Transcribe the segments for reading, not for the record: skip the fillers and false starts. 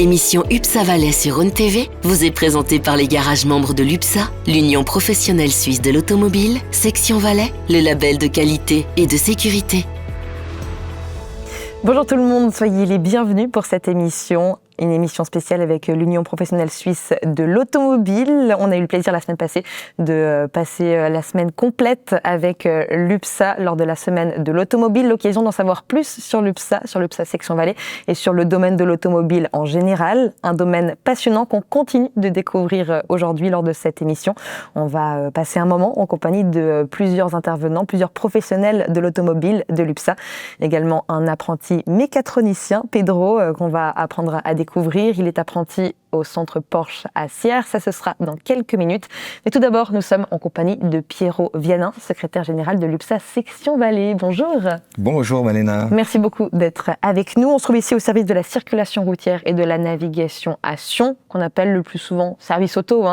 L'émission UPSA Valais sur Rhône TV vous est présentée par les garages membres de l'UPSA, l'Union professionnelle suisse de l'automobile, section Valais, le label de qualité et de sécurité. Bonjour tout le monde, soyez les bienvenus pour cette émission. Une émission spéciale avec l'Union professionnelle suisse de l'automobile. On a eu le plaisir la semaine passée de passer la semaine complète avec l'UPSA lors de la semaine de l'automobile. L'occasion d'en savoir plus sur l'UPSA section Valais et sur le domaine de l'automobile en général. Un domaine passionnant qu'on continue de découvrir aujourd'hui lors de cette émission. On va passer un moment en compagnie de plusieurs intervenants, plusieurs professionnels de l'automobile de l'UPSA. Également un apprenti mécatronicien, Pedro, qu'on va apprendre à découvrir. Il est apprenti au centre Porsche à Sierre. Ça, ce sera dans quelques minutes. Mais tout d'abord, nous sommes en compagnie de Piero Vianin, secrétaire général de l'UPSA section Valais. Bonjour. Bonjour Malena. Merci beaucoup d'être avec nous. On se trouve ici au service de la circulation routière et de la navigation à Sion, qu'on appelle le plus souvent service auto.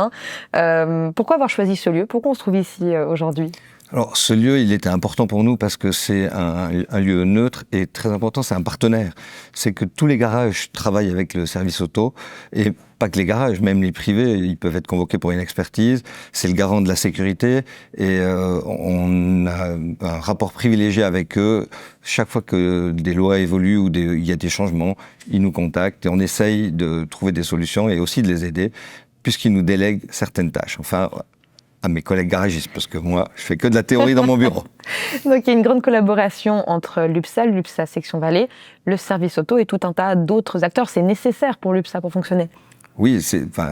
Pourquoi avoir choisi ce lieu? Pourquoi on se trouve ici aujourd'hui? Alors, ce lieu, il était important pour nous parce que c'est un lieu neutre et très important, c'est un partenaire. C'est que tous les garages travaillent avec le service auto et pas que les garages, même les privés, ils peuvent être convoqués pour une expertise. C'est le garant de la sécurité et on a un rapport privilégié avec eux. Chaque fois que des lois évoluent ou il y a des changements, ils nous contactent et on essaye de trouver des solutions et aussi de les aider puisqu'ils nous délèguent certaines tâches. Enfin, à mes collègues garagistes, parce que moi, je fais que de la théorie dans mon bureau. Donc il y a une grande collaboration entre l'UPSA section Valais, le service auto et tout un tas d'autres acteurs. C'est nécessaire pour l'UPSA pour fonctionner. Oui,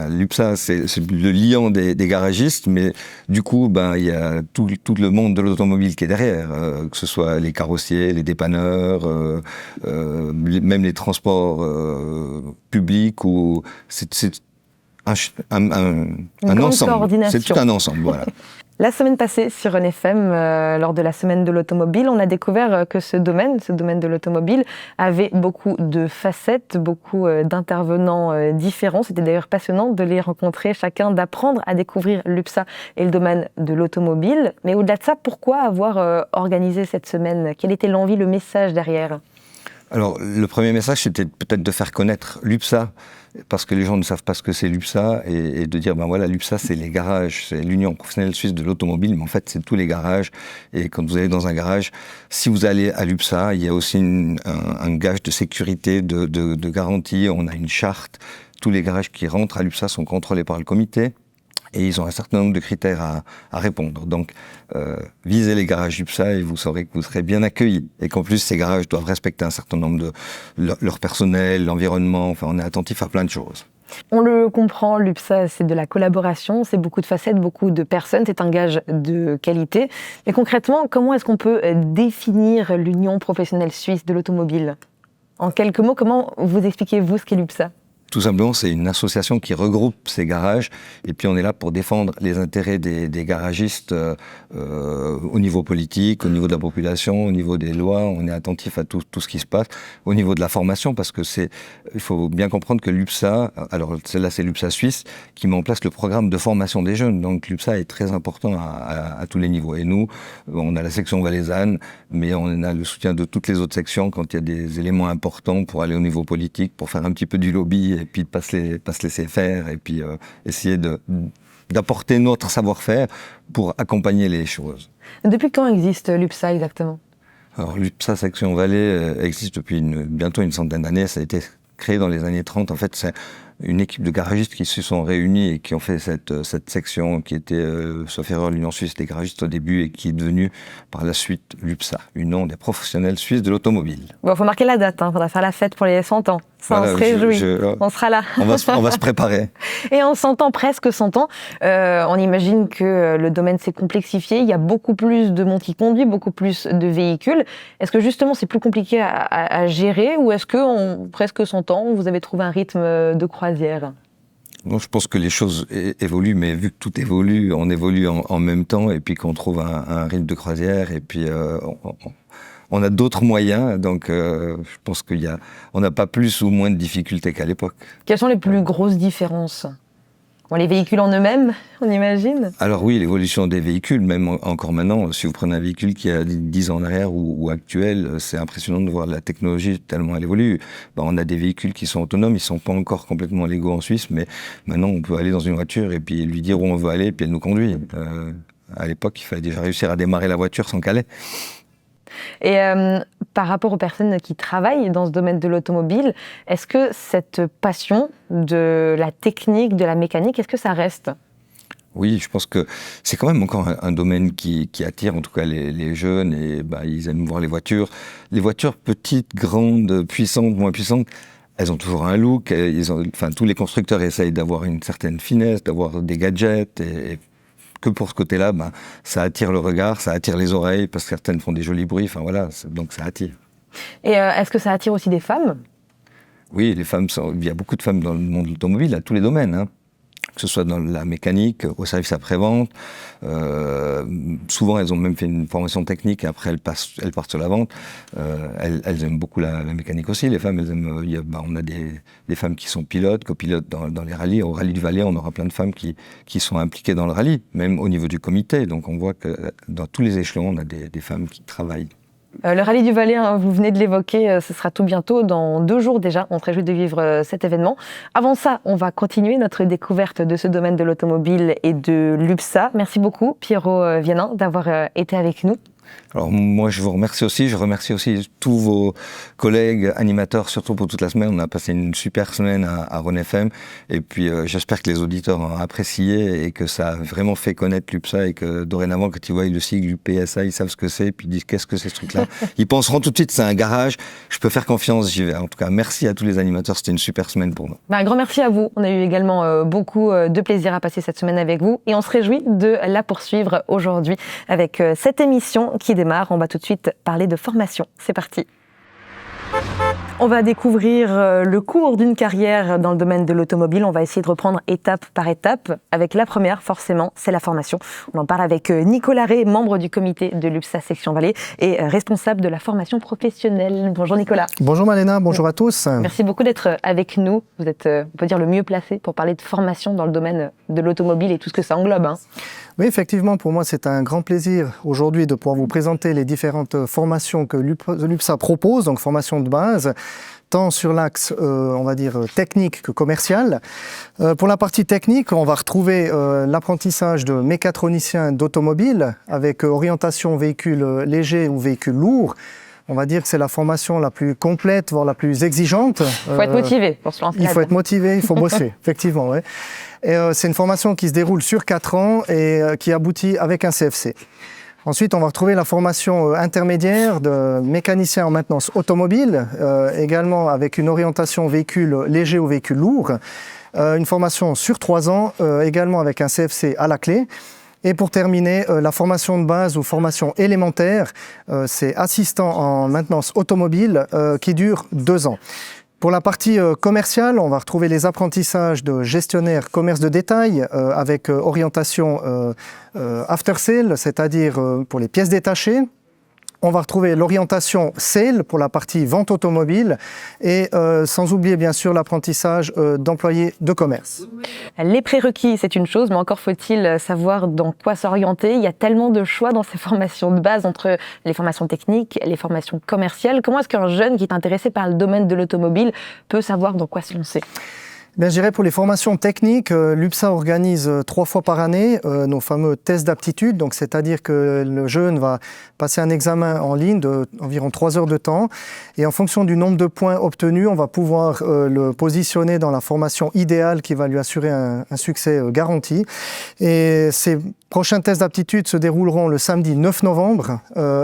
l'UPSA, c'est le liant des garagistes, mais du coup, il y a tout le monde de l'automobile qui est derrière, que ce soit les carrossiers, les dépanneurs, même les transports publics, ou c'est un ensemble. C'est tout un ensemble, voilà. La semaine passée, sur Rhône FM, lors de la semaine de l'automobile, on a découvert que ce domaine de l'automobile, avait beaucoup de facettes, beaucoup d'intervenants différents. C'était d'ailleurs passionnant de les rencontrer, chacun d'apprendre à découvrir l'UPSA et le domaine de l'automobile. Mais au-delà de ça, pourquoi avoir organisé cette semaine? Quelle était l'envie, le message derrière? Alors, le premier message, c'était peut-être de faire connaître l'UPSA, parce que les gens ne savent pas ce que c'est l'UPSA, et de dire, voilà, l'UPSA, c'est les garages, c'est l'Union professionnelle suisse de l'automobile, mais en fait, c'est tous les garages. Et quand vous allez dans un garage, si vous allez à l'UPSA, il y a aussi un gage de sécurité, de garantie. On a une charte. Tous les garages qui rentrent à l'UPSA sont contrôlés par le comité. Et ils ont un certain nombre de critères à répondre. Donc, visez les garages UPSA et vous saurez que vous serez bien accueillis. Et qu'en plus, ces garages doivent respecter un certain nombre de leur personnel, l'environnement. Enfin, on est attentif à plein de choses. On le comprend, l'UPSA, c'est de la collaboration, c'est beaucoup de facettes, beaucoup de personnes, c'est un gage de qualité. Mais concrètement, comment est-ce qu'on peut définir l'Union professionnelle suisse de l'automobile? En quelques mots, comment vous expliquez-vous ce qu'est l'UPSA? Tout simplement, c'est une association qui regroupe ces garages et puis on est là pour défendre les intérêts des garagistes au niveau politique, au niveau de la population, au niveau des lois. On est attentif à tout ce qui se passe, au niveau de la formation, parce que il faut bien comprendre que l'UPSA, alors celle-là c'est l'UPSA suisse, qui met en place le programme de formation des jeunes. Donc l'UPSA est très important à tous les niveaux. Et nous, on a la section valaisanne, mais on a le soutien de toutes les autres sections quand il y a des éléments importants pour aller au niveau politique, pour faire un petit peu du lobby, et puis de pas se laisser faire, et puis essayer d'apporter notre savoir-faire pour accompagner les choses. Depuis quand existe l'UPSA exactement? Alors l'UPSA section Valais existe depuis bientôt une centaine d'années. Ça a été créé dans les années 30. En fait, c'est une équipe de garagistes qui se sont réunis et qui ont fait cette section qui était, sauf erreur, l'Union suisse des garagistes au début et qui est devenue par la suite l'UPSA, Union des professionnels suisses de l'automobile. Bon, faut marquer la date, faudra faire la fête pour les 100 ans. Ça, voilà, on se réjouit, on sera là. On va se préparer. Et en 100 ans, presque 100 ans, on imagine que le domaine s'est complexifié, il y a beaucoup plus de monde qui conduit, beaucoup plus de véhicules. Est-ce que justement c'est plus compliqué à gérer, ou est-ce qu'en presque 100 ans, vous avez trouvé un rythme de croisière? Non, je pense que les choses évoluent, mais vu que tout évolue, on évolue en même temps, et puis qu'on trouve un rythme de croisière, et puis on a d'autres moyens, donc je pense on n'a pas plus ou moins de difficultés qu'à l'époque. Quelles sont les plus grosses différences Les véhicules en eux-mêmes, on imagine? Alors oui, l'évolution des véhicules, même encore maintenant, si vous prenez un véhicule qui a 10 ans en arrière ou actuel, c'est impressionnant de voir la technologie tellement elle évolue. On a des véhicules qui sont autonomes, ils ne sont pas encore complètement légaux en Suisse, mais maintenant on peut aller dans une voiture et puis lui dire où on veut aller et puis elle nous conduit. À l'époque, il fallait déjà réussir à démarrer la voiture sans caler. Et par rapport aux personnes qui travaillent dans ce domaine de l'automobile, est-ce que cette passion de la technique, de la mécanique, est-ce que ça reste? Oui, je pense que c'est quand même encore un domaine qui attire en tout cas les jeunes et ils aiment voir les voitures. Les voitures petites, grandes, puissantes, moins puissantes, elles ont toujours un look. Tous les constructeurs essayent d'avoir une certaine finesse, d'avoir des gadgets et que pour ce côté-là, ça attire le regard, ça attire les oreilles, parce que certaines font des jolis bruits, donc ça attire. Et est-ce que ça attire aussi des femmes? Oui, il y a beaucoup de femmes dans le monde de l'automobile, à tous les domaines, que ce soit dans la mécanique, au service après-vente. Souvent, elles ont même fait une formation technique et après, elles partent sur la vente. Elles aiment beaucoup la mécanique aussi. Les femmes, elles aiment. On a des femmes qui sont pilotes, copilotes dans les rallyes. Au Rallye du Valais, on aura plein de femmes qui sont impliquées dans le rallye, même au niveau du comité. Donc, on voit que dans tous les échelons, on a des femmes qui travaillent. Le Rallye du Valais, vous venez de l'évoquer, ce sera tout bientôt, dans 2 jours déjà. On se réjouit de vivre cet événement. Avant ça, on va continuer notre découverte de ce domaine de l'automobile et de l'UPSA. Merci beaucoup, Pierrot Viennin, d'avoir été avec nous. Alors moi, je vous remercie aussi. Je remercie aussi tous vos collègues animateurs, surtout pour toute la semaine. On a passé une super semaine à Rhône FM. Et puis, j'espère que les auditeurs ont apprécié et que ça a vraiment fait connaître l'UPSA et que dorénavant, quand ils voient le sigle du PSA, ils savent ce que c'est. Puis ils disent, qu'est-ce que c'est ce truc-là? Ils penseront tout de suite, c'est un garage. Je peux faire confiance, j'y vais. En tout cas, merci à tous les animateurs. C'était une super semaine pour nous. Un grand merci à vous. On a eu également beaucoup de plaisir à passer cette semaine avec vous. Et on se réjouit de la poursuivre aujourd'hui avec cette émission qui démarre. On va tout de suite parler de formation. C'est parti. On va découvrir le cours d'une carrière dans le domaine de l'automobile. On va essayer de reprendre étape par étape. Avec la première, forcément, c'est la formation. On en parle avec Nicolas Rey, membre du comité de l'UPSA Section Valais et responsable de la formation professionnelle. Bonjour Nicolas. Bonjour Malena, bonjour à tous. Merci beaucoup d'être avec nous. Vous êtes, on peut dire, le mieux placé pour parler de formation dans le domaine de l'automobile et tout ce que ça englobe. Oui, effectivement, pour moi, c'est un grand plaisir aujourd'hui de pouvoir vous présenter les différentes formations que l'UPSA propose, donc formation de base, tant sur l'axe, on va dire, technique que commercial. Pour la partie technique, on va retrouver l'apprentissage de mécatronicien d'automobile avec orientation véhicule léger ou véhicule lourd. On va dire que c'est la formation la plus complète, voire la plus exigeante. Il faut être motivé pour se lancer. Il faut être motivé, il faut bosser, effectivement. Ouais. Et c'est une formation qui se déroule sur 4 ans et qui aboutit avec un CFC. Ensuite, on va retrouver la formation intermédiaire de mécanicien en maintenance automobile, également avec une orientation véhicule léger ou véhicule lourd. Une formation sur 3 ans, également avec un CFC à la clé. Et pour terminer, la formation de base ou formation élémentaire, c'est assistant en maintenance automobile qui dure 2 ans. Pour la partie commerciale, on va retrouver les apprentissages de gestionnaire commerce de détail avec orientation after sale, c'est-à-dire pour les pièces détachées. On va retrouver l'orientation sale pour la partie vente automobile et sans oublier bien sûr l'apprentissage d'employé de commerce. Les prérequis, c'est une chose, mais encore faut-il savoir dans quoi s'orienter. Il y a tellement de choix dans ces formations de base entre les formations techniques, les formations commerciales. Comment est-ce qu'un jeune qui est intéressé par le domaine de l'automobile peut savoir dans quoi se lancer ? Bien, je dirais pour les formations techniques, l'UPSA organise 3 fois par année nos fameux tests d'aptitude. Donc, c'est-à-dire que le jeune va passer un examen en ligne d'environ 3 heures de temps. Et en fonction du nombre de points obtenus, on va pouvoir le positionner dans la formation idéale qui va lui assurer un succès garanti. Et ces prochains tests d'aptitude se dérouleront le samedi 9 novembre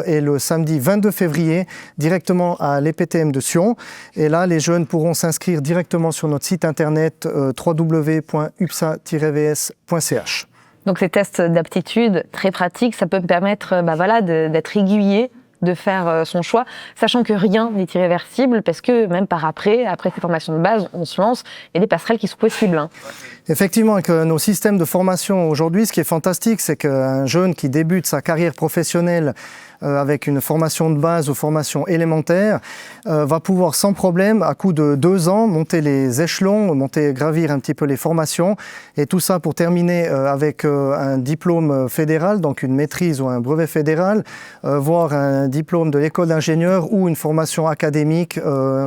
et le samedi 22 février directement à l'EPTM de Sion. Et là, les jeunes pourront s'inscrire directement sur notre site internet www.upsa-vs.ch. Donc ces tests d'aptitude très pratiques, ça peut permettre d'être aiguillé, de faire son choix, sachant que rien n'est irréversible, parce que même après ces formations de base, on se lance, il y a des passerelles qui sont possibles. Effectivement, avec nos systèmes de formation aujourd'hui, ce qui est fantastique, c'est qu'un jeune qui débute sa carrière professionnelle avec une formation de base ou formation élémentaire, va pouvoir sans problème, à coup de 2 ans, monter les échelons, gravir un petit peu les formations, et tout ça pour terminer avec un diplôme fédéral, donc une maîtrise ou un brevet fédéral, voire un diplôme de l'école d'ingénieur ou une formation académique,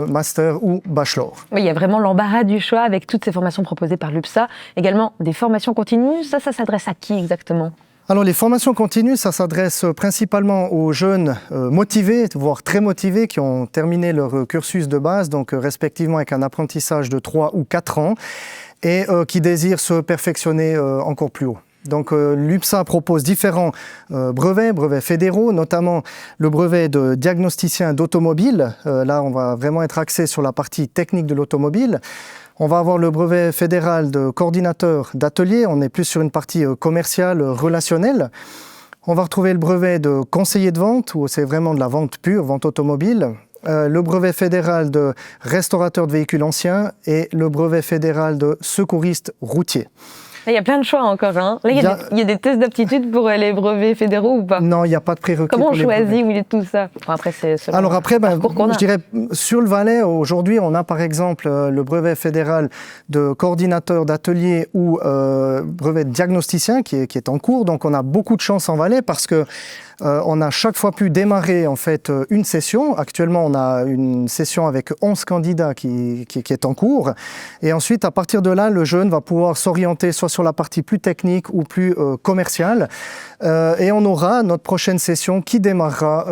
master ou bachelor. Oui, il y a vraiment l'embarras du choix avec toutes ces formations proposées par l'UPSA. Également des formations continues, ça s'adresse à qui exactement ? Alors les formations continues, ça s'adresse principalement aux jeunes motivés, voire très motivés, qui ont terminé leur cursus de base, donc respectivement avec un apprentissage de 3 ou 4 ans, et qui désirent se perfectionner encore plus haut. Donc l'UPSA propose différents brevets fédéraux, notamment le brevet de diagnosticien d'automobile. Là, on va vraiment être axé sur la partie technique de l'automobile. On va avoir le brevet fédéral de coordinateur d'atelier. On est plus sur une partie commerciale, relationnelle. On va retrouver le brevet de conseiller de vente, où c'est vraiment de la vente pure, vente automobile. Le brevet fédéral de restaurateur de véhicules anciens et le brevet fédéral de secouriste routier. Là, il y a plein de choix encore. Hein. Là, il y a des tests d'aptitude pour les brevets fédéraux ou pas ? Non, il n'y a pas de prérequis. Comment on choisit où il est tout ça ? Enfin, après, c'est je dirais, sur le Valais, aujourd'hui, on a par exemple le brevet fédéral de coordinateur d'atelier ou brevet de diagnosticien qui est en cours. Donc, on a beaucoup de chance en Valais parce que on a chaque fois pu démarrer en fait une session. Actuellement, on a une session avec 11 candidats qui est en cours. Et ensuite, à partir de là, le jeune va pouvoir s'orienter soit sur la partie plus technique ou plus commerciale. Et on aura notre prochaine session qui démarrera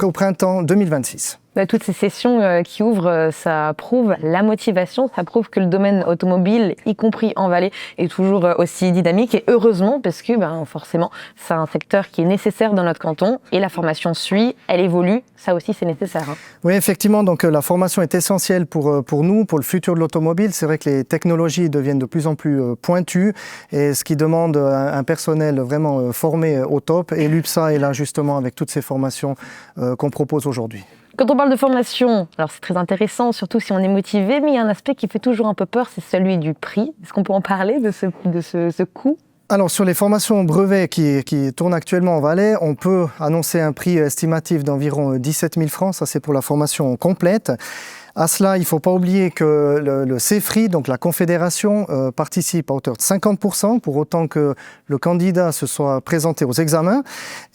au printemps 2026. Toutes ces sessions qui ouvrent, ça prouve la motivation, ça prouve que le domaine automobile, y compris en Valais, est toujours aussi dynamique. Et heureusement, parce que forcément, c'est un secteur qui est nécessaire dans notre canton. Et la formation suit, elle évolue, ça aussi c'est nécessaire. Hein. Oui, effectivement, donc la formation est essentielle pour nous, pour le futur de l'automobile. C'est vrai que les technologies deviennent de plus en plus pointues, et ce qui demande un personnel vraiment formé au top. Et l'UPSA est là justement avec toutes ces formations qu'on propose aujourd'hui. Quand on parle de formation, alors c'est très intéressant, surtout si on est motivé, mais il y a un aspect qui fait toujours un peu peur, c'est celui du prix. Est-ce qu'on peut en parler de ce coût ? Alors sur les formations brevets qui tournent actuellement en Valais, on peut annoncer un prix estimatif d'environ 17 000 francs, ça c'est pour la formation complète. À cela, il ne faut pas oublier que le CEFRI, donc la Confédération, participe à hauteur de 50%, pour autant que le candidat se soit présenté aux examens.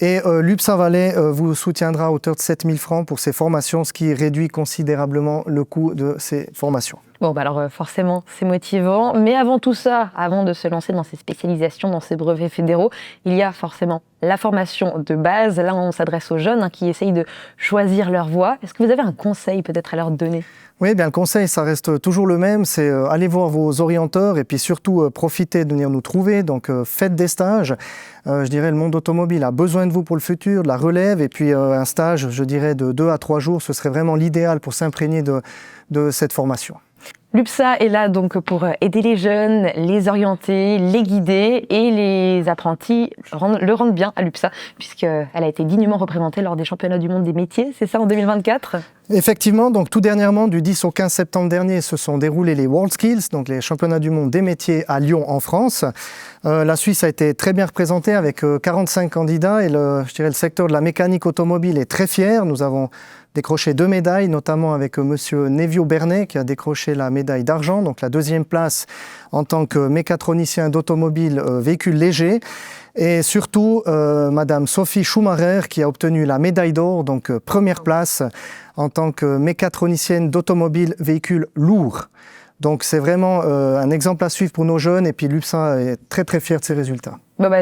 Et l'UPSA Valais vous soutiendra à hauteur de 7 000 francs pour ces formations, ce qui réduit considérablement le coût de ces formations. Bon, alors forcément, c'est motivant. Mais avant tout ça, avant de se lancer dans ces spécialisations, dans ces brevets fédéraux, il y a forcément la formation de base. Là, on s'adresse aux jeunes qui essayent de choisir leur voie. Est-ce que vous avez un conseil peut-être à leur donner ? Oui, bien le conseil, ça reste toujours le même, c'est aller voir vos orienteurs et puis surtout profitez de venir nous trouver. Donc faites des stages. Je dirais le monde automobile a besoin de vous pour le futur, de la relève, et puis un stage, je dirais, de 2 à 3 jours, ce serait vraiment l'idéal pour s'imprégner de cette formation. L'UPSA est là donc pour aider les jeunes, les orienter, les guider, et les apprentis le rendent bien à l'UPSA, puisqu'elle a été dignement représentée lors des championnats du monde des métiers, c'est ça en 2024 ? Effectivement, donc tout dernièrement, du 10 au 15 septembre dernier, se sont déroulés les WorldSkills, donc les championnats du monde des métiers à Lyon en France. La Suisse a été très bien représentée avec 45 candidats, et le secteur de la mécanique automobile est très fier. Nous avons décroché 2 médailles, notamment avec monsieur Nevio Bernet qui a décroché la médaille d'argent, donc la 2e place en tant que mécatronicien d'automobile véhicule léger. Et surtout, madame Sophie Schumacher qui a obtenu la médaille d'or, donc première place en tant que mécatronicienne d'automobile véhicule lourd. Donc c'est vraiment un exemple à suivre pour nos jeunes, et puis l'UPSA est très très fier de ses résultats.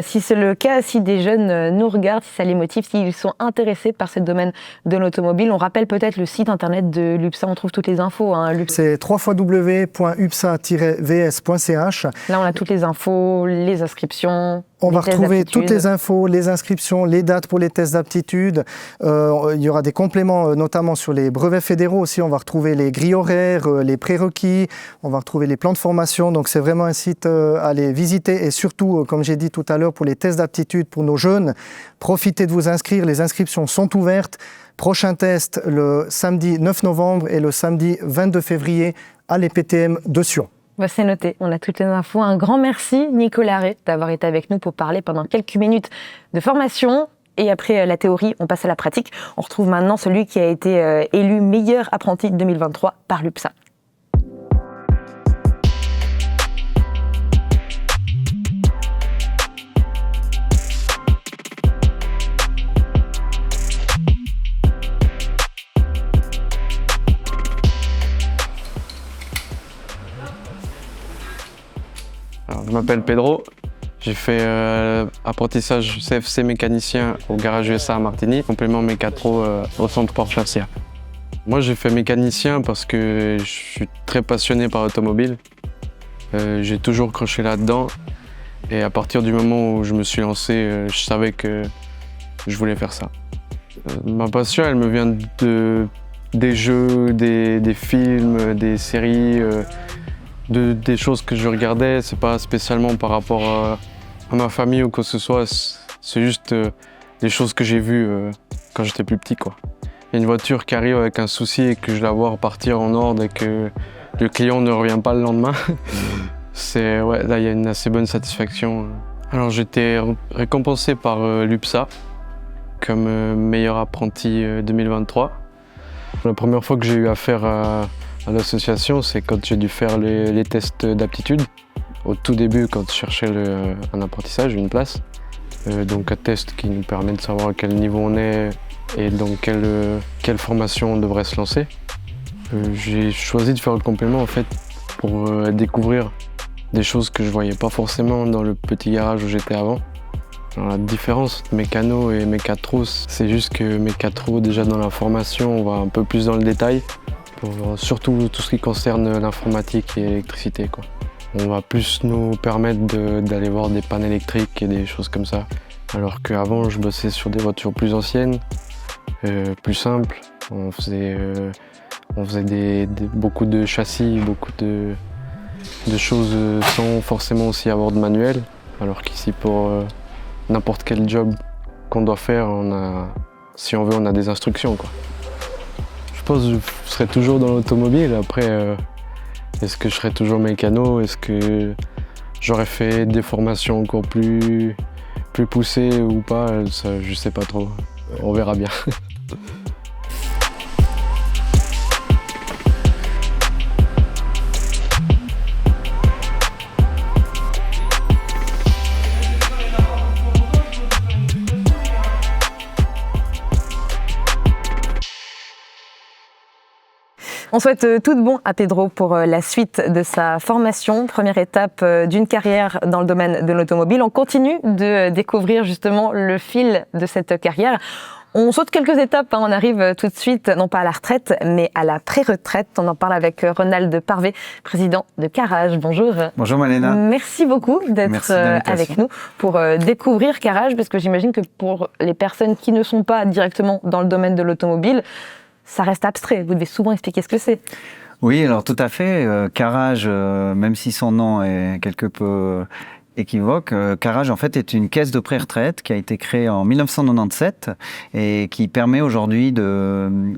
Si c'est le cas, si des jeunes nous regardent, si ça les motive, s'ils sont intéressés par ce domaine de l'automobile, on rappelle peut-être le site internet de l'UPSA, on trouve toutes les infos. C'est www.upsa-vs.ch. Là, on a toutes les infos, les inscriptions. On va retrouver toutes les infos, les inscriptions, les dates pour les tests d'aptitude. Il y aura des compléments, notamment sur les brevets fédéraux aussi. On va retrouver les grilles horaires, les prérequis. On va retrouver les plans de formation. Donc c'est vraiment un site à aller visiter. Et surtout, comme j'ai dit tout à l'heure, pour les tests d'aptitude pour nos jeunes, profitez de vous inscrire. Les inscriptions sont ouvertes. Prochain test le samedi 9 novembre et le samedi 22 février à l'EPTM de Sion. C'est noté, on a toutes les infos. Un grand merci Nicolas Ré d'avoir été avec nous pour parler pendant quelques minutes de formation Et après la théorie, on passe à la pratique. On retrouve maintenant celui qui a été élu meilleur apprenti 2023 par l'UPSA. Alors, je m'appelle Pedro, j'ai fait apprentissage CFC mécanicien au garage USA à Martigny, complément mécatro au centre Port-Chassière. Moi j'ai fait mécanicien parce que je suis très passionné par l'automobile. J'ai toujours croché là-dedans et à partir du moment où je me suis lancé, je savais que je voulais faire ça. Ma passion elle me vient des jeux, des films, des séries. Des choses que je regardais, c'est pas spécialement par rapport à ma famille ou quoi que ce soit, c'est juste des choses que j'ai vues quand j'étais plus petit, quoi. Il y a une voiture qui arrive avec un souci et que je la vois repartir en ordre et que le client ne revient pas le lendemain. Ouais, là il y a une assez bonne satisfaction. Alors j'ai été récompensé par l'UPSA comme meilleur apprenti 2023. La première fois que j'ai eu affaire à l'association, c'est quand j'ai dû faire les tests d'aptitude. Au tout début, quand je cherchais un apprentissage, une place. Donc un test qui nous permet de savoir à quel niveau on est et dans quelle formation on devrait se lancer. J'ai choisi de faire le complément en fait pour découvrir des choses que je voyais pas forcément dans le petit garage où j'étais avant. Alors, la différence entre mécano et mécatro, c'est juste que mécatro, déjà dans la formation, on va un peu plus dans le détail. Pour surtout tout ce qui concerne l'informatique et l'électricité, quoi. On va plus nous permettre d'aller voir des pannes électriques et des choses comme ça. Alors qu'avant, je bossais sur des voitures plus anciennes, plus simples. On faisait beaucoup de châssis, beaucoup de choses sans forcément aussi avoir de manuel. Alors qu'ici, pour n'importe quel job qu'on doit faire, si on veut, on a des instructions, quoi. Je pense que je serai toujours dans l'automobile. Après, est-ce que je serai toujours mécano? Est-ce que j'aurais fait des formations encore plus poussées ou pas? Ça, je sais pas trop. On verra bien. On souhaite tout de bon à Pedro pour la suite de sa formation. Première étape d'une carrière dans le domaine de l'automobile. On continue de découvrir justement le fil de cette carrière. On saute quelques étapes, on arrive tout de suite, non pas à la retraite, mais à la pré-retraite. On en parle avec Ronald Parvé, président de Carrage. Bonjour. Bonjour Malena. Merci beaucoup d'être avec nous pour découvrir Carrage, parce que j'imagine que pour les personnes qui ne sont pas directement dans le domaine de l'automobile, ça reste abstrait. Vous devez souvent expliquer ce que c'est. Oui, alors tout à fait. Carrage, même si son nom est quelque peu équivoque, Carrage en fait est une caisse de pré-retraite qui a été créée en 1997 et qui permet aujourd'hui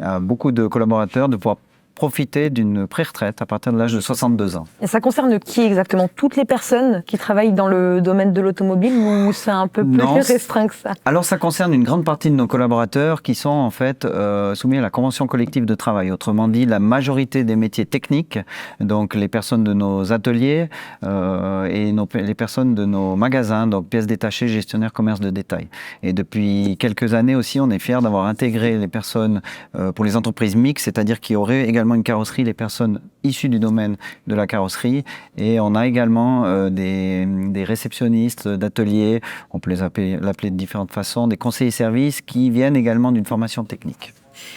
à beaucoup de collaborateurs de pouvoir profiter d'une pré-retraite à partir de l'âge de 62 ans. Et ça concerne qui exactement? Toutes les personnes qui travaillent dans le domaine de l'automobile ou c'est un peu plus restreint que ça? Alors ça concerne une grande partie de nos collaborateurs qui sont en fait soumis à la convention collective de travail. Autrement dit, la majorité des métiers techniques, donc les personnes de nos ateliers et les personnes de nos magasins, donc pièces détachées, gestionnaires, commerce de détail. Et depuis quelques années aussi, on est fiers d'avoir intégré les personnes pour les entreprises mixtes, c'est-à-dire qui auraient également une carrosserie, les personnes issues du domaine de la carrosserie, et on a également des réceptionnistes d'ateliers, on peut l'appeler de différentes façons, des conseillers services qui viennent également d'une formation technique.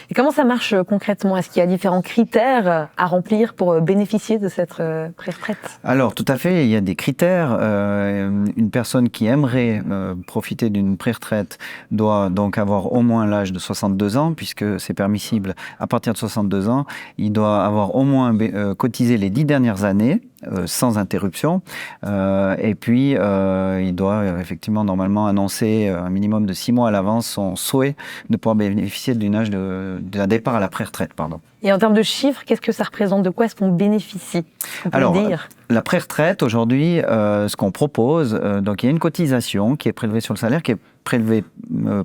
Et comment ça marche concrètement? Est-ce qu'il y a différents critères à remplir pour bénéficier de cette pré-retraite? Alors, tout à fait, il y a des critères. Une personne qui aimerait profiter d'une pré-retraite doit donc avoir au moins l'âge de 62 ans, puisque c'est permissible à partir de 62 ans. Il doit avoir au moins cotisé les 10 dernières années, sans interruption. Et puis, il doit effectivement normalement annoncer un minimum de 6 mois à l'avance son souhait de pouvoir bénéficier d'un départ à la pré-retraite. Pardon. Et en termes de chiffres, qu'est-ce que ça représente? De quoi est-ce qu'on bénéficie? Alors, la pré-retraite, aujourd'hui, ce qu'on propose, donc il y a une cotisation qui est prélevée sur le salaire, qui est prélevé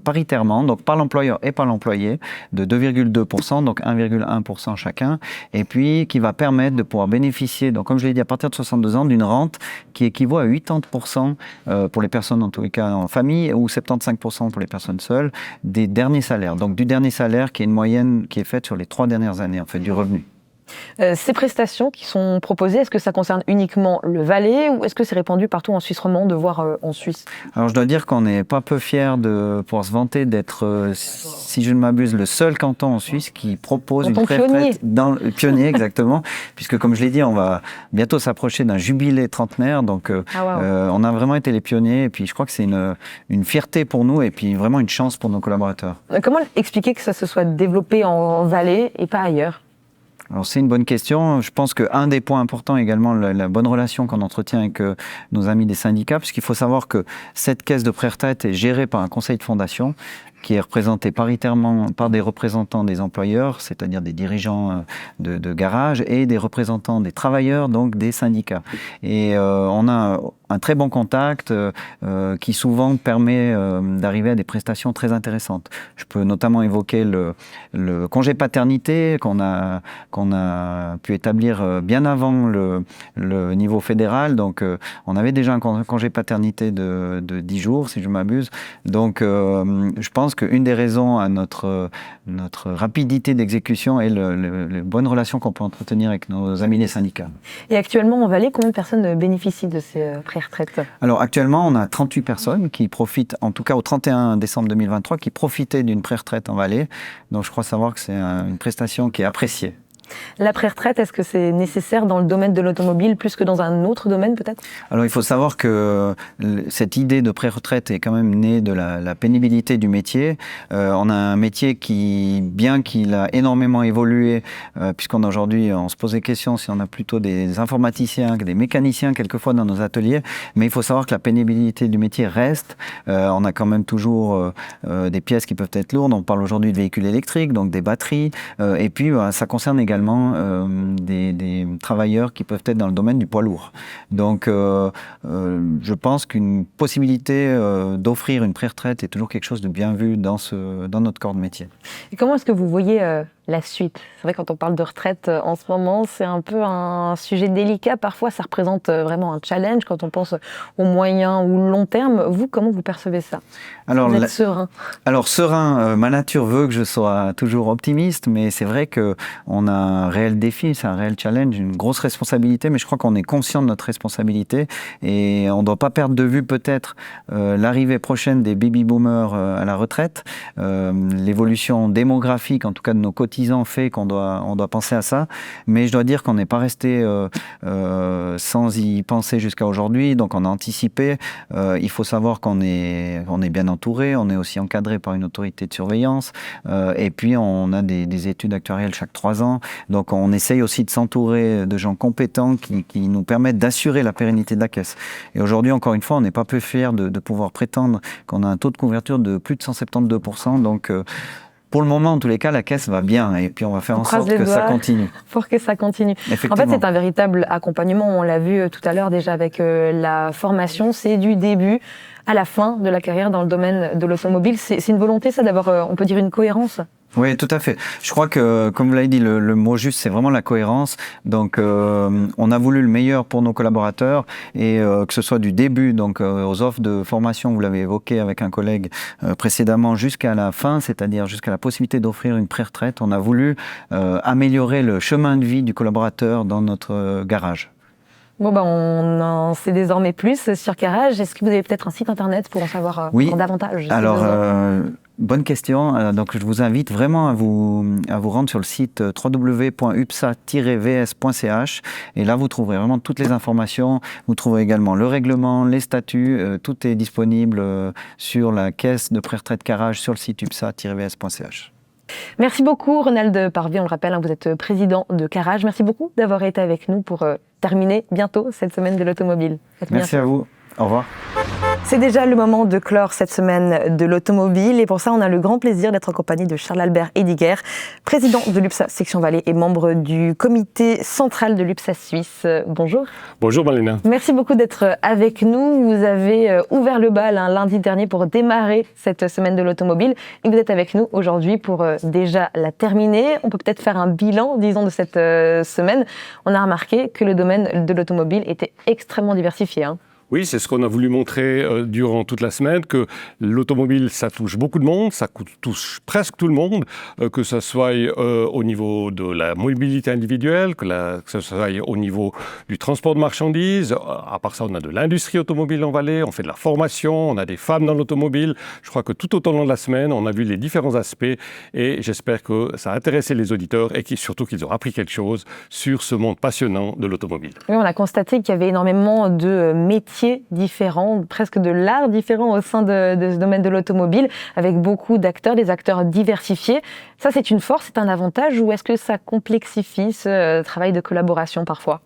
paritairement, donc par l'employeur et par l'employé, de 2,2%, donc 1,1% chacun, et puis qui va permettre de pouvoir bénéficier, donc comme je l'ai dit, à partir de 62 ans, d'une rente qui équivaut à 80% pour les personnes, en tous les cas en famille, ou 75% pour les personnes seules, des derniers salaires. Donc du dernier salaire qui est une moyenne qui est faite sur les 3 dernières années, en fait, du revenu. Ces prestations qui sont proposées, est-ce que ça concerne uniquement le Valais ou est-ce que c'est répandu partout en Suisse romande, voire en Suisse? Alors je dois dire qu'on n'est pas peu fiers de pouvoir se vanter d'être, si je ne m'abuse, le seul canton en Suisse qui propose une pré-retraite pionnier exactement, puisque comme je l'ai dit, on va bientôt s'approcher d'un jubilé trentenaire, donc on a vraiment été les pionniers et puis je crois que c'est une fierté pour nous et puis vraiment une chance pour nos collaborateurs. Comment expliquer que ça se soit développé en Valais et pas ailleurs? Alors c'est une bonne question. Je pense qu'un des points importants est également la bonne relation qu'on entretient avec nos amis des syndicats, puisqu'il faut savoir que cette caisse de pré-retraite est gérée par un conseil de fondation qui est représenté paritairement par des représentants des employeurs, c'est-à-dire des dirigeants de garage, et des représentants des travailleurs, donc des syndicats. Et on a un très bon contact qui souvent permet d'arriver à des prestations très intéressantes. Je peux notamment évoquer le congé paternité qu'on a pu établir bien avant le niveau fédéral. Donc on avait déjà un congé paternité de 10 jours, si je ne m'abuse. Donc je pense qu'une des raisons à notre rapidité d'exécution est les bonnes relations qu'on peut entretenir avec nos amis les syndicats. Et actuellement, en Valais, combien de personnes bénéficient de ces pré-retraites? Alors actuellement, on a 38 personnes qui profitent, en tout cas au 31 décembre 2023, qui profitaient d'une pré-retraite en Valais. Donc je crois savoir que c'est une prestation qui est appréciée. La pré-retraite, est-ce que c'est nécessaire dans le domaine de l'automobile plus que dans un autre domaine peut-être? Alors il faut savoir que cette idée de pré-retraite est quand même née de la pénibilité du métier. On a un métier qui, bien qu'il a énormément évolué, puisqu'on a aujourd'hui, on se pose des questions si on a plutôt des informaticiens que des mécaniciens quelquefois dans nos ateliers, mais il faut savoir que la pénibilité du métier reste. On a quand même toujours des pièces qui peuvent être lourdes. On parle aujourd'hui de véhicules électriques, donc des batteries, et puis ça concerne également des travailleurs qui peuvent être dans le domaine du poids lourd. Donc je pense qu'une possibilité d'offrir une pré-retraite est toujours quelque chose de bien vu dans notre corps de métier. Et comment est-ce que vous voyez la suite? C'est vrai, quand on parle de retraite en ce moment, c'est un peu un sujet délicat. Parfois, ça représente vraiment un challenge quand on pense au moyen ou long terme. Vous, comment vous percevez ça? Vous êtes serein? Alors serein, ma nature veut que je sois toujours optimiste, mais c'est vrai qu'on a un réel défi, c'est un réel challenge, une grosse responsabilité, mais je crois qu'on est conscient de notre responsabilité et on ne doit pas perdre de vue peut-être l'arrivée prochaine des baby-boomers à la retraite, l'évolution démographique, en tout cas de nos cotisants, fait qu'on doit penser à ça, mais je dois dire qu'on n'est pas resté sans y penser jusqu'à aujourd'hui, donc on a anticipé. Il faut savoir qu'on est bien entouré, on est aussi encadré par une autorité de surveillance, et puis on a des études actuarielles chaque 3 ans, donc on essaye aussi de s'entourer de gens compétents qui nous permettent d'assurer la pérennité de la caisse. Et aujourd'hui, encore une fois, on n'est pas peu fiers de pouvoir prétendre qu'on a un taux de couverture de plus de 172%, donc pour le moment, en tous les cas, la caisse va bien et puis on va faire en sorte que ça continue. Pour que ça continue. En fait, c'est un véritable accompagnement. On l'a vu tout à l'heure déjà avec la formation. C'est du début à la fin de la carrière dans le domaine de l'automobile. C'est une volonté, ça, d'avoir, on peut dire, une cohérence? Oui, tout à fait. Je crois que, comme vous l'avez dit, le mot juste, c'est vraiment la cohérence. Donc, on a voulu le meilleur pour nos collaborateurs et que ce soit du début, donc aux offres de formation, vous l'avez évoqué avec un collègue précédemment, jusqu'à la fin, c'est-à-dire jusqu'à la possibilité d'offrir une pré-retraite, on a voulu améliorer le chemin de vie du collaborateur dans notre garage. Bon, on en sait désormais plus sur Garage. Est-ce que vous avez peut-être un site internet pour en savoir davantage? Alors, bonne question. Donc, je vous invite vraiment à vous rendre sur le site www.upsa-vs.ch et là, vous trouverez vraiment toutes les informations. Vous trouverez également le règlement, les statuts. Tout est disponible sur la caisse de pré-retraite Garage sur le site upsa-vs.ch. Merci beaucoup, Ronald Parvier. On le rappelle, vous êtes président de Garage. Merci beaucoup d'avoir été avec nous pour terminer bientôt cette semaine de l'automobile. Merci à vous. Au revoir. C'est déjà le moment de clore cette semaine de l'automobile et pour ça on a le grand plaisir d'être en compagnie de Charles-Albert Hédiger, président de l'UPSA Section Valais et membre du comité central de l'UPSA Suisse. Bonjour. Bonjour Malena. Merci beaucoup d'être avec nous. Vous avez ouvert le bal lundi dernier pour démarrer cette semaine de l'automobile et vous êtes avec nous aujourd'hui pour déjà la terminer. On peut peut-être faire un bilan, disons, de cette semaine. On a remarqué que le domaine de l'automobile était extrêmement diversifié. Oui, c'est ce qu'on a voulu montrer durant toute la semaine, que l'automobile, ça touche beaucoup de monde, ça touche presque tout le monde, que ce soit au niveau de la mobilité individuelle, que ce soit au niveau du transport de marchandises. À part ça, on a de l'industrie automobile en Valais, on fait de la formation, on a des femmes dans l'automobile. Je crois que tout au long de la semaine, on a vu les différents aspects et j'espère que ça a intéressé les auditeurs et surtout qu'ils ont appris quelque chose sur ce monde passionnant de l'automobile. Oui, on a constaté qu'il y avait énormément de métiers différents, presque de l'art différent au sein de ce domaine de l'automobile, avec beaucoup d'acteurs, des acteurs diversifiés. Ça, c'est une force, c'est un avantage, ou est-ce que ça complexifie ce travail de collaboration parfois ?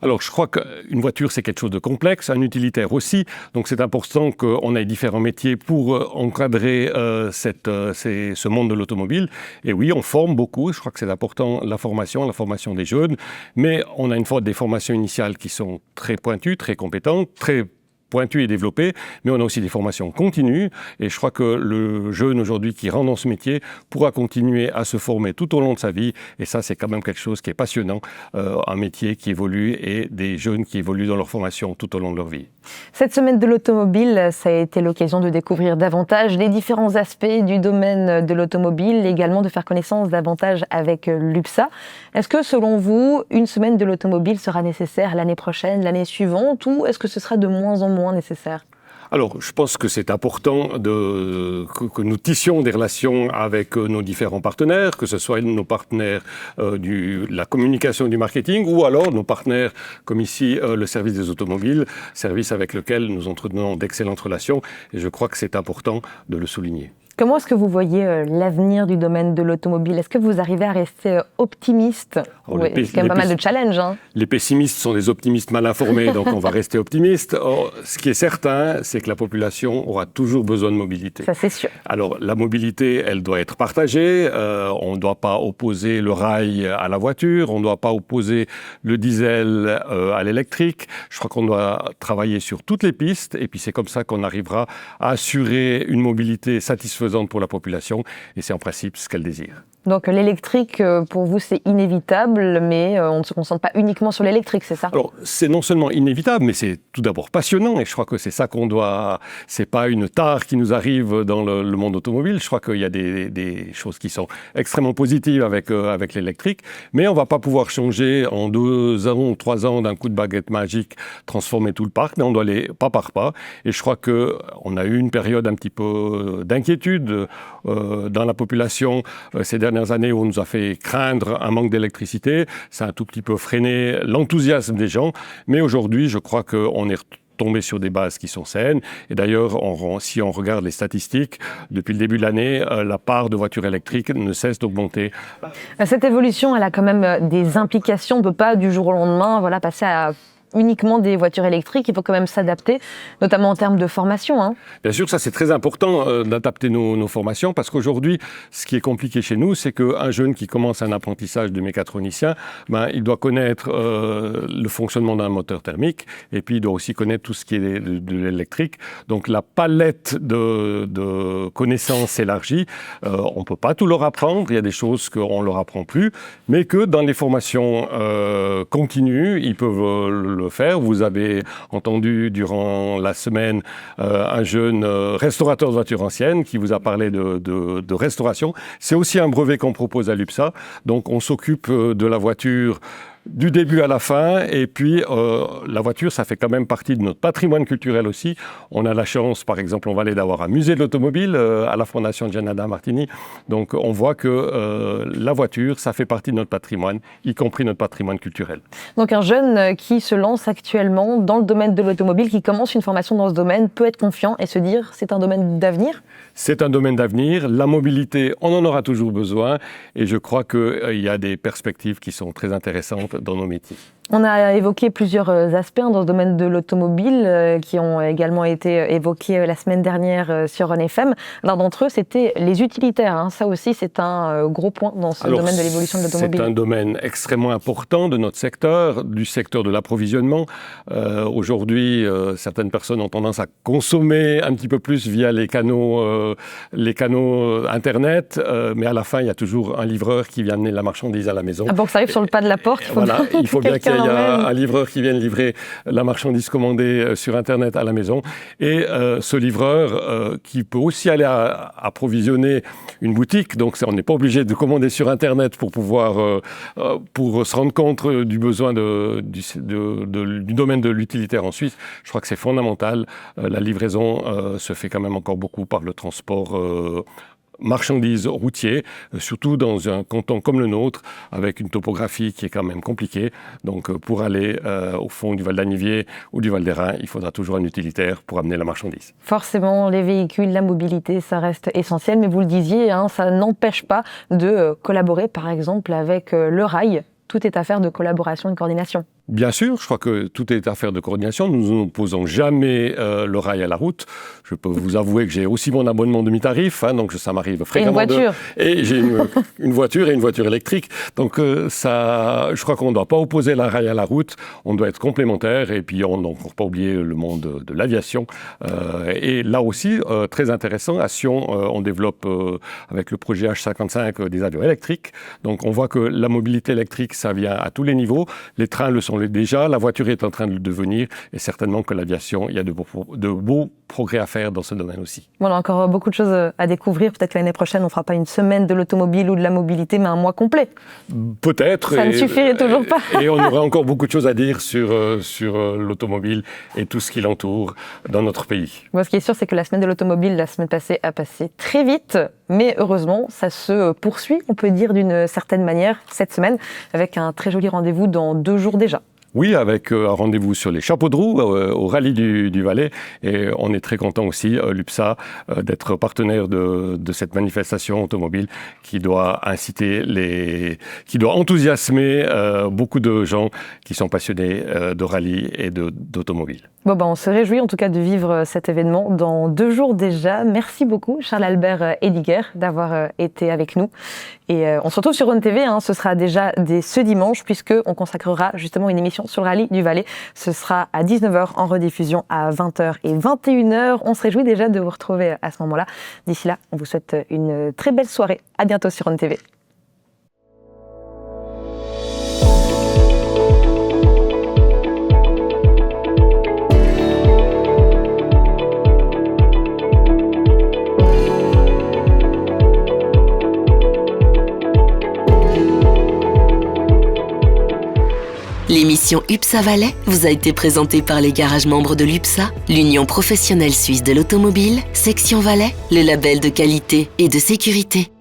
Alors, je crois qu'une voiture, c'est quelque chose de complexe, un utilitaire aussi, donc c'est important qu'on ait différents métiers pour encadrer ce monde de l'automobile. Et oui, on forme beaucoup, je crois que c'est important, la formation des jeunes, mais on a des formations initiales qui sont très pointues, très compétentes, très pointues et développées, mais on a aussi des formations continues et je crois que le jeune aujourd'hui qui rentre dans ce métier pourra continuer à se former tout au long de sa vie et ça c'est quand même quelque chose qui est passionnant, un métier qui évolue et des jeunes qui évoluent dans leur formation tout au long de leur vie. Cette semaine de l'automobile, ça a été l'occasion de découvrir davantage les différents aspects du domaine de l'automobile, également de faire connaissance davantage avec l'UPSA. Est-ce que selon vous, une semaine de l'automobile sera nécessaire l'année prochaine, l'année suivante, ou est-ce que ce sera de moins en moins nécessaire ? Alors, je pense que c'est important que nous tissions des relations avec nos différents partenaires, que ce soit nos partenaires de la communication et du marketing, ou alors nos partenaires comme ici le service des automobiles, service avec lequel nous entretenons d'excellentes relations, et je crois que c'est important de le souligner. Comment est-ce que vous voyez l'avenir du domaine de l'automobile ? Est-ce que vous arrivez à rester optimiste ? C'est quand même pas mal de challenges. Les pessimistes sont des optimistes mal informés, donc on va rester optimiste. Ce qui est certain, c'est que la population aura toujours besoin de mobilité. Ça, c'est sûr. Alors, la mobilité, elle doit être partagée. On ne doit pas opposer le rail à la voiture. On ne doit pas opposer le diesel à l'électrique. Je crois qu'on doit travailler sur toutes les pistes. Et puis, c'est comme ça qu'on arrivera à assurer une mobilité satisfaisante pour la population, et c'est en principe ce qu'elle désire. Donc l'électrique, pour vous, c'est inévitable, mais on ne se concentre pas uniquement sur l'électrique, c'est ça ? Alors, c'est non seulement inévitable, mais c'est tout d'abord passionnant, et je crois que c'est ça qu'on doit... C'est pas une tare qui nous arrive dans le monde automobile. Je crois qu'il y a des choses qui sont extrêmement positives avec l'électrique, mais on va pas pouvoir changer en 2 ans, 3 ans d'un coup de baguette magique, transformer tout le parc, mais on doit aller pas par pas, et je crois qu'on a eu une période un petit peu d'inquiétude dans la population ces dernières années où on nous a fait craindre un manque d'électricité. Ça a un tout petit peu freiné l'enthousiasme des gens. Mais aujourd'hui, je crois qu'on est tombé sur des bases qui sont saines. Et d'ailleurs, si on regarde les statistiques, depuis le début de l'année, la part de voitures électriques ne cesse d'augmenter. Cette évolution, elle a quand même des implications. On ne peut pas du jour au lendemain passer à uniquement des voitures électriques, il faut quand même s'adapter, notamment en termes de formation. Bien sûr, ça c'est très important d'adapter nos formations, parce qu'aujourd'hui, ce qui est compliqué chez nous, c'est qu'un jeune qui commence un apprentissage de mécatronicien, il doit connaître le fonctionnement d'un moteur thermique, et puis il doit aussi connaître tout ce qui est de l'électrique. Donc la palette de connaissances s'élargit. On ne peut pas tout leur apprendre, il y a des choses qu'on ne leur apprend plus, mais que dans les formations continues, ils peuvent le faire. Vous avez entendu durant la semaine un jeune restaurateur de voitures anciennes qui vous a parlé de restauration. C'est aussi un brevet qu'on propose à l'UPSA. Donc on s'occupe de la voiture du début à la fin, et puis la voiture, ça fait quand même partie de notre patrimoine culturel aussi. On a la chance, par exemple, en Valais, d'avoir un musée de l'automobile à la Fondation Gianada Martini. Donc on voit que la voiture, ça fait partie de notre patrimoine, y compris notre patrimoine culturel. Donc un jeune qui se lance actuellement dans le domaine de l'automobile, qui commence une formation dans ce domaine, peut être confiant et se dire c'est un domaine d'avenir ? C'est un domaine d'avenir. La mobilité, on en aura toujours besoin, et je crois qu'il y a des perspectives qui sont très intéressantes dans nos métiers. On a évoqué plusieurs aspects dans ce domaine de l'automobile qui ont également été évoqués la semaine dernière sur Run FM. L'un d'entre eux, c'était les utilitaires. Ça aussi, c'est un gros point dans ce domaine de l'évolution de l'automobile. C'est un domaine extrêmement important de notre secteur, du secteur de l'approvisionnement. Aujourd'hui, certaines personnes ont tendance à consommer un petit peu plus via les canaux Internet, mais à la fin, il y a toujours un livreur qui vient amener la marchandise à la maison. Pour que ça arrive sur le pas de la porte, il faut bien qu'il y ait un livreur qui vienne livrer la marchandise commandée sur Internet à la maison. Et ce livreur qui peut aussi aller approvisionner une boutique, donc on n'est pas obligé de commander sur Internet pour pouvoir pour se rendre compte du besoin du domaine de l'utilitaire en Suisse. Je crois que c'est fondamental. La livraison se fait quand même encore beaucoup par le transport marchandises routiers, surtout dans un canton comme le nôtre, avec une topographie qui est quand même compliquée. Donc pour aller au fond du Val d'Agnivier ou du Val d'Airain, il faudra toujours un utilitaire pour amener la marchandise. Forcément, les véhicules, la mobilité, ça reste essentiel, mais vous le disiez, ça n'empêche pas de collaborer par exemple avec le rail. Tout est affaire de collaboration et de coordination. Bien sûr, je crois que tout est affaire de coordination. Nous n'opposons jamais le rail à la route. Je peux vous avouer que j'ai aussi mon abonnement demi-tarif, donc ça m'arrive fréquemment. Et une voiture. Et j'ai une voiture et une voiture électrique. Donc je crois qu'on ne doit pas opposer le rail à la route. On doit être complémentaires. Et puis on n'a encore pas oublié le monde de l'aviation. Et là aussi, très intéressant, à Sion, on développe avec le projet H55 des avions électriques. Donc on voit que la mobilité électrique, ça vient à tous les niveaux. Les trains le sont déjà, la voiture est en train de le devenir et certainement que l'aviation, il y a de beaux progrès à faire dans ce domaine aussi. Bon, on a encore beaucoup de choses à découvrir. Peut-être que l'année prochaine, on ne fera pas une semaine de l'automobile ou de la mobilité, mais un mois complet. Peut-être. Ça ne suffirait toujours pas. Et on aura encore beaucoup de choses à dire sur l'automobile et tout ce qui l'entoure dans notre pays. Bon, ce qui est sûr, c'est que la semaine de l'automobile, la semaine passée, a passé très vite. Mais heureusement, ça se poursuit, on peut dire d'une certaine manière, cette semaine, avec un très joli rendez-vous dans 2 jours déjà. Oui, avec un rendez-vous sur les chapeaux de roue au rallye du Valais. Et on est très content aussi, l'UPSA, d'être partenaire de cette manifestation automobile qui doit enthousiasmer beaucoup de gens qui sont passionnés de rallye et d'automobile. Bon, on se réjouit en tout cas de vivre cet événement dans 2 jours déjà. Merci beaucoup Charles-Albert Ediger d'avoir été avec nous. Et on se retrouve sur Run TV, ce sera déjà dès ce dimanche puisqu'on consacrera justement une émission sur le rallye du Valais. Ce sera à 19h en rediffusion à 20h et 21h. On se réjouit déjà de vous retrouver à ce moment-là. D'ici là, on vous souhaite une très belle soirée. À bientôt sur Run TV. L'émission UPSA Valais vous a été présentée par les garages membres de l'UPSA, l'Union professionnelle suisse de l'automobile, section Valais, le label de qualité et de sécurité.